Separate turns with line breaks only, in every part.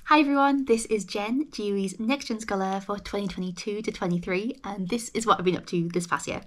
Hi everyone, this is Jenn, GUE's NextGen Scholar for 2022 to 23, and this is what I've been up to this past year.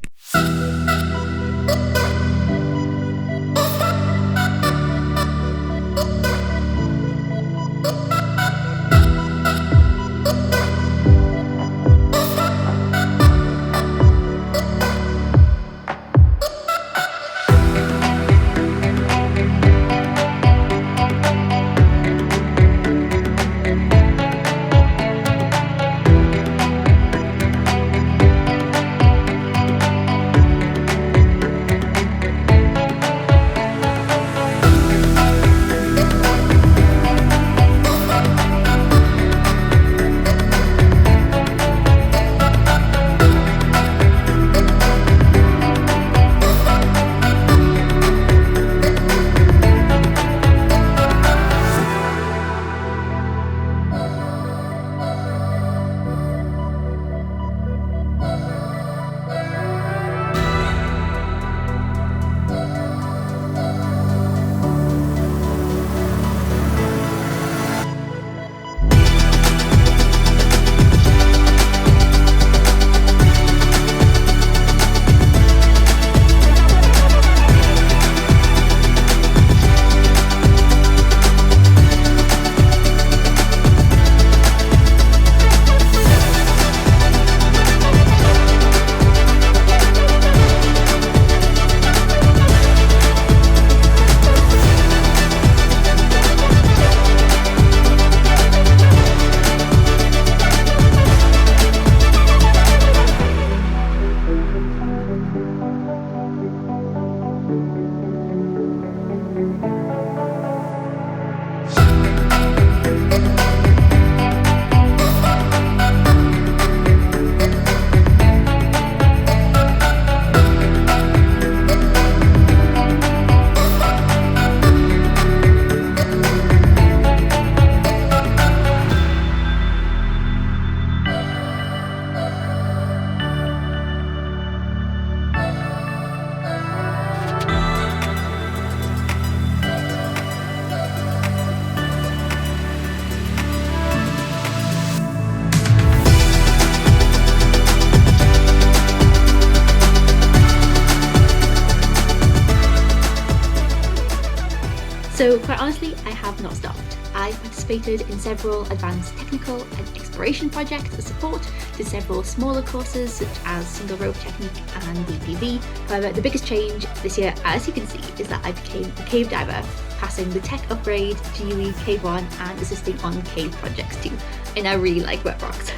So quite honestly, I have not stopped. I've participated in several advanced technical and exploration projects as support, did several smaller courses such as single rope technique and BPV. However, the biggest change this year, as you can see, is that I became a cave diver, passing the tech upgrade to GUE Cave 1 and assisting on cave projects too. And I really like wet rocks.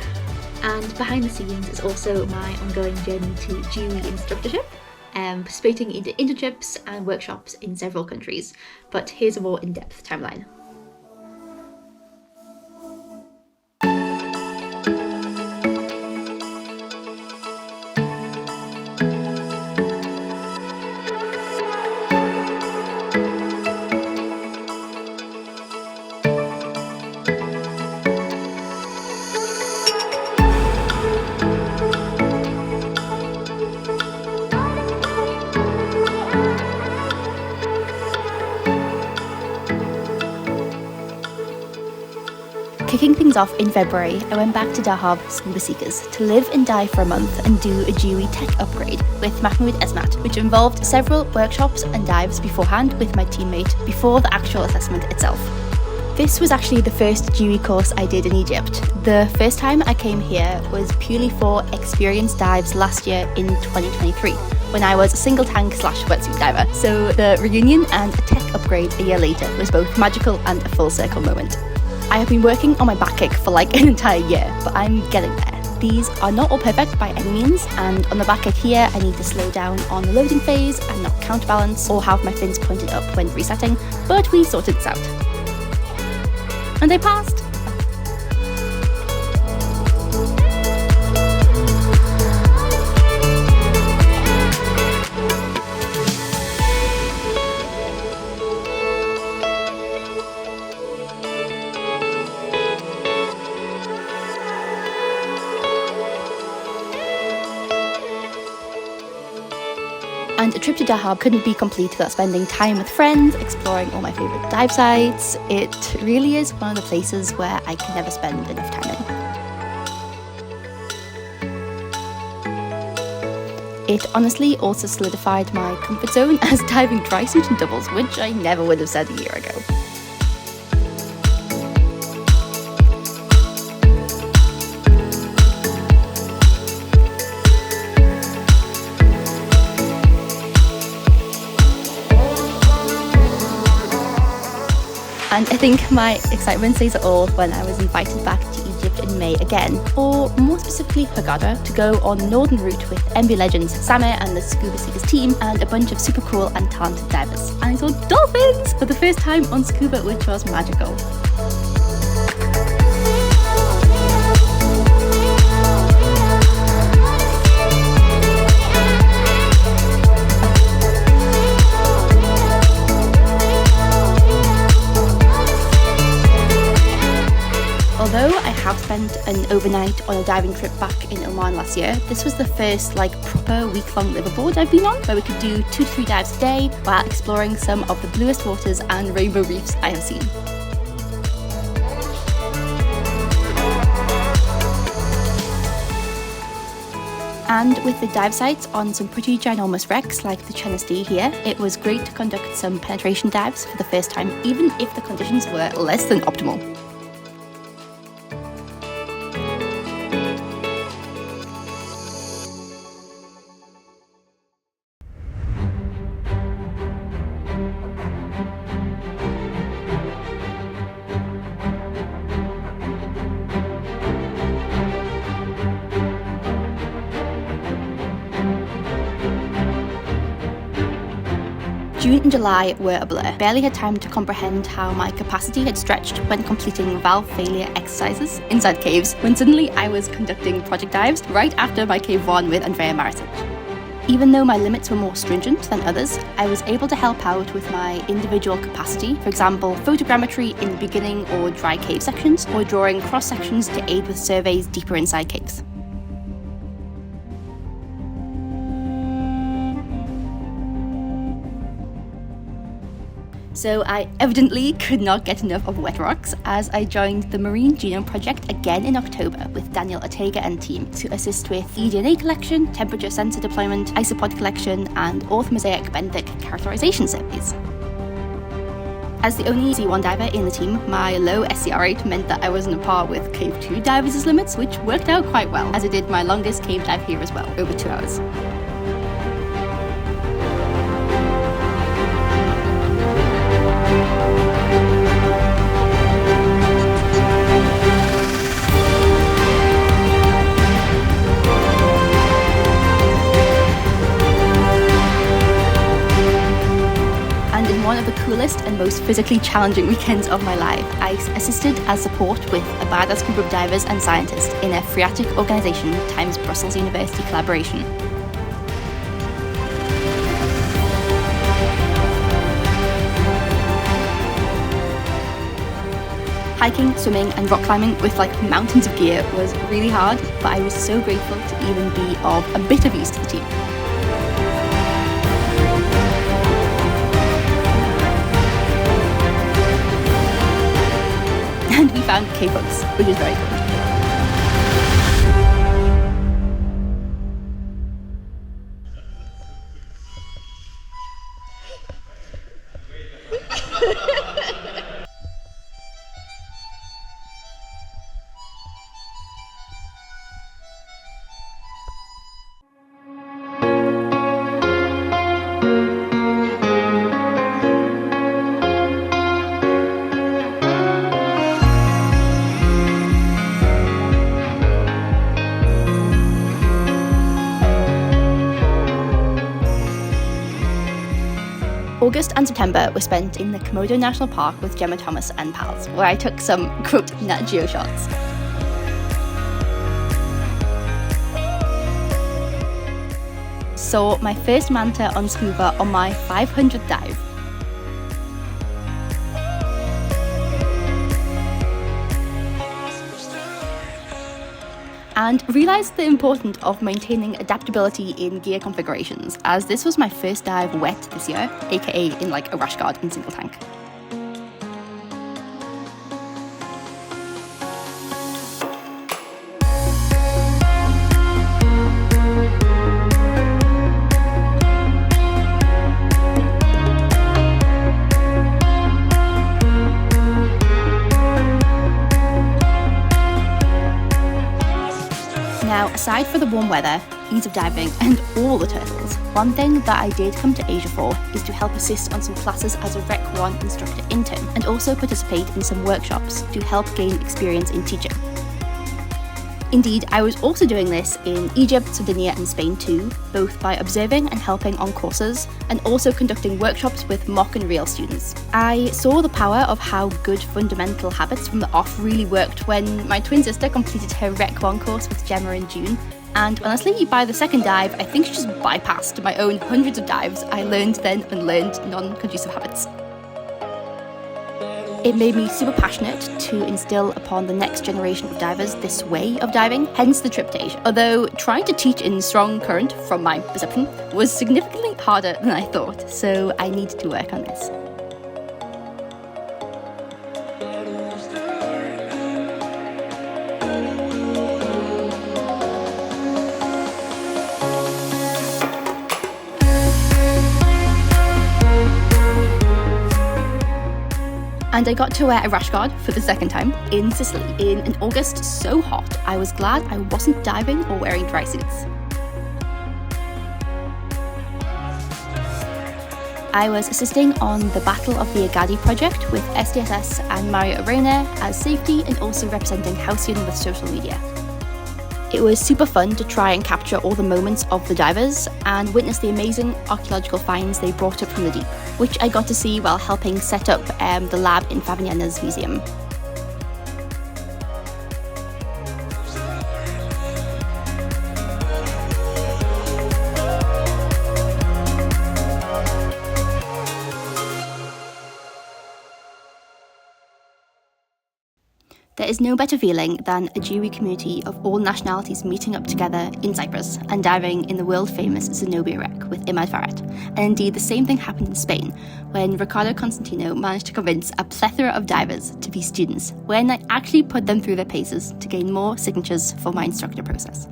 And behind the scenes is also my ongoing journey to GUE instructorship, participating in internships and workshops in several countries. But here's a more in-depth timeline. Kicking things off in February, I went back to Dahab Scuba Seekers to live and dive for a month and do a GUE tech upgrade with Mahmoud Esmat, which involved several workshops and dives beforehand with my teammate before the actual assessment itself. This was actually the first GUE course I did in Egypt. The first time I came here was purely for experience dives last year in 2023, when I was a single tank / wetsuit diver. So the reunion and a tech upgrade a year later was both magical and a full circle moment. I have been working on my back kick for like an entire year, but I'm getting there. These are not all perfect by any means, and on the back kick here I need to slow down on the loading phase and not counterbalance or have my fins pointed up when resetting, but we sorted this out. And I passed! And a trip to Dahab couldn't be complete without spending time with friends, exploring all my favourite dive sites. It really is one of the places where I can never spend enough time in. It honestly also solidified my comfort zone as diving dry suit and doubles, which I never would have said a year ago. And I think my excitement says it all when I was invited back to Egypt in May again, or more specifically Hurghada, to go on the northern route with MB legends Sameh and the Scuba Seekers team and a bunch of super cool and talented divers. And I saw dolphins for the first time on Scuba, which was magical. Although I have spent an overnight on a diving trip back in Oman last year, this was the first proper week-long liveaboard I've been on, where we could do 2 to 3 dives a day while exploring some of the bluest waters and rainbow reefs I have seen. And with the dive sites on some pretty ginormous wrecks like the Chenesti here, it was great to conduct some penetration dives for the first time, even if the conditions were less than optimal. June and July were a blur. Barely had time to comprehend how my capacity had stretched when completing valve failure exercises inside caves, when suddenly I was conducting project dives right after my cave 1 with Andrea Marassich. Even though my limits were more stringent than others, I was able to help out with my individual capacity, for example, photogrammetry in the beginning or dry cave sections, or drawing cross sections to aid with surveys deeper inside caves. So I evidently could not get enough of wet rocks as I joined the Marine Genome Project again in October with Daniel Ortega and team to assist with eDNA collection, temperature sensor deployment, isopod collection, and orthomosaic benthic characterization surveys. As the only C1 diver in the team, my low SCR rate meant that I wasn't on par with Cave 2 divers' limits, which worked out quite well, as I did my longest cave dive here as well, over 2 hours. One of the coolest and most physically challenging weekends of my life, I assisted as support with a badass group of divers and scientists in a Phreatic Organisation times Brussels University collaboration. Hiking, swimming and rock climbing with mountains of gear was really hard, but I was so grateful to even be of a bit of use to the team. And we found cave bugs, which is very cool. August and September were spent in the Komodo National Park with Gemma Thomas and pals, where I took some, quote, Nat Geo shots. Saw my first manta on Scuba on my 500th dive. and realised the importance of maintaining adaptability in gear configurations, as this was my first dive wet this year, aka in like a rash guard and single tank. Now, aside for the warm weather, ease of diving, and all the turtles, one thing that I did come to Asia for is to help assist on some classes as a Rec1 Instructor intern, and also participate in some workshops to help gain experience in teaching. Indeed, I was also doing this in Egypt, Sardinia and Spain too, both by observing and helping on courses, and also conducting workshops with mock and real students. I saw the power of how good fundamental habits from the off really worked when my twin sister completed her Rec1 course with Gemma in June. And honestly, by the second dive, I think she just bypassed my own hundreds of dives I learned then unlearned non-conducive habits. It made me super passionate to instill upon the next generation of divers this way of diving, hence the trip to Asia. Although trying to teach in strong current, from my perception, was significantly harder than I thought, so I needed to work on this. And I got to wear a rash guard for the second time in Sicily in an August so hot I was glad I wasn't diving or wearing dry suits. I was assisting on the Battle of the Agadi project with SDSS and Mario Arena as safety and also representing Halcyon with social media. It was super fun to try and capture all the moments of the divers and witness the amazing archaeological finds they brought up from the deep, which I got to see while helping set up the lab in Fabiana's museum. There is no better feeling than a GUE community of all nationalities meeting up together in Cyprus and diving in the world-famous Zenobia wreck with Imad Farhat. And indeed, the same thing happened in Spain, when Ricardo Constantino managed to convince a plethora of divers to be students, when I actually put them through their paces to gain more signatures for my instructor process.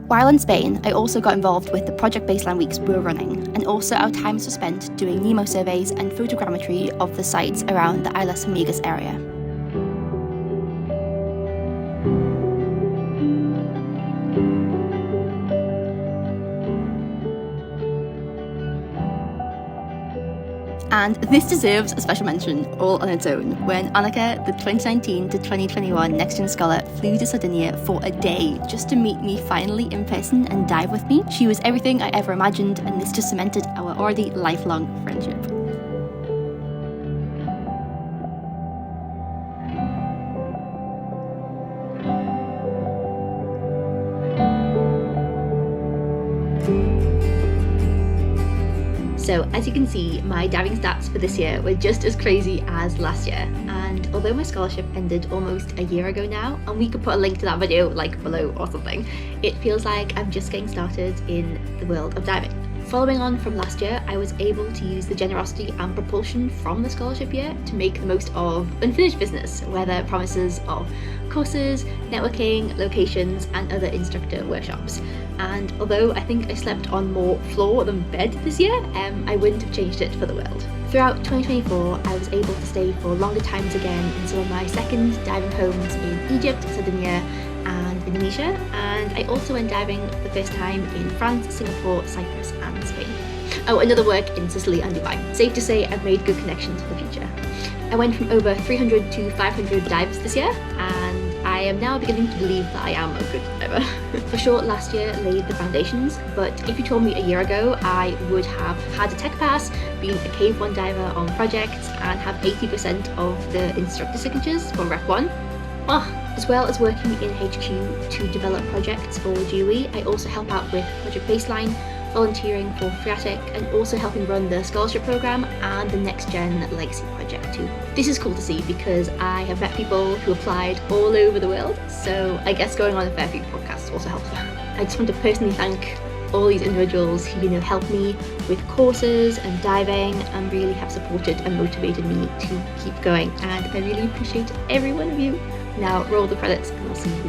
While in Spain, I also got involved with the Project Baseline Weeks we were running, and also our times were spent doing NEMO surveys and photogrammetry of the sites around the Islas Amigas area. And this deserves a special mention all on its own, when Annika, the 2019 to 2021 NextGen scholar, flew to Sardinia for a day just to meet me finally in person and dive with me. She was everything I ever imagined, and this just cemented our already lifelong friendship. So as you can see, my diving stats for this year were just as crazy as last year. And although my scholarship ended almost a year ago now, and we could put a link to that video like below or something, it feels like I'm just getting started in the world of diving. Following on from last year, I was able to use the generosity and propulsion from the scholarship year to make the most of unfinished business, whether promises of courses, networking, locations, and other instructor workshops. And although I think I slept on more floor than bed this year, I wouldn't have changed it for the world. Throughout 2024, I was able to stay for longer times again in some of my second diving homes in Egypt, Sardinia, and Indonesia, and I also went diving for the first time in France, Singapore, Cyprus, and Spain. Oh, another work in Sicily and Dubai. Safe to say I've made good connections for the future. I went from over 300 to 500 dives this year, and I am now beginning to believe that I am a good diver. For sure, last year laid the foundations, but if you told me a year ago I would have had a tech pass, been a Cave 1 diver on projects, and have 80% of the instructor signatures for Rec1, as well as working in HQ to develop projects for GUE, I also help out with Project Baseline, volunteering for Phreatic, and also helping run the scholarship program and the NextGen legacy project too. This is cool to see because I have met people who applied all over the world, so I guess going on a fair few podcasts also helps. I just want to personally thank all these individuals who helped me with courses and diving and really have supported and motivated me to keep going, and I really appreciate every one of you. Now roll the credits and I'll see you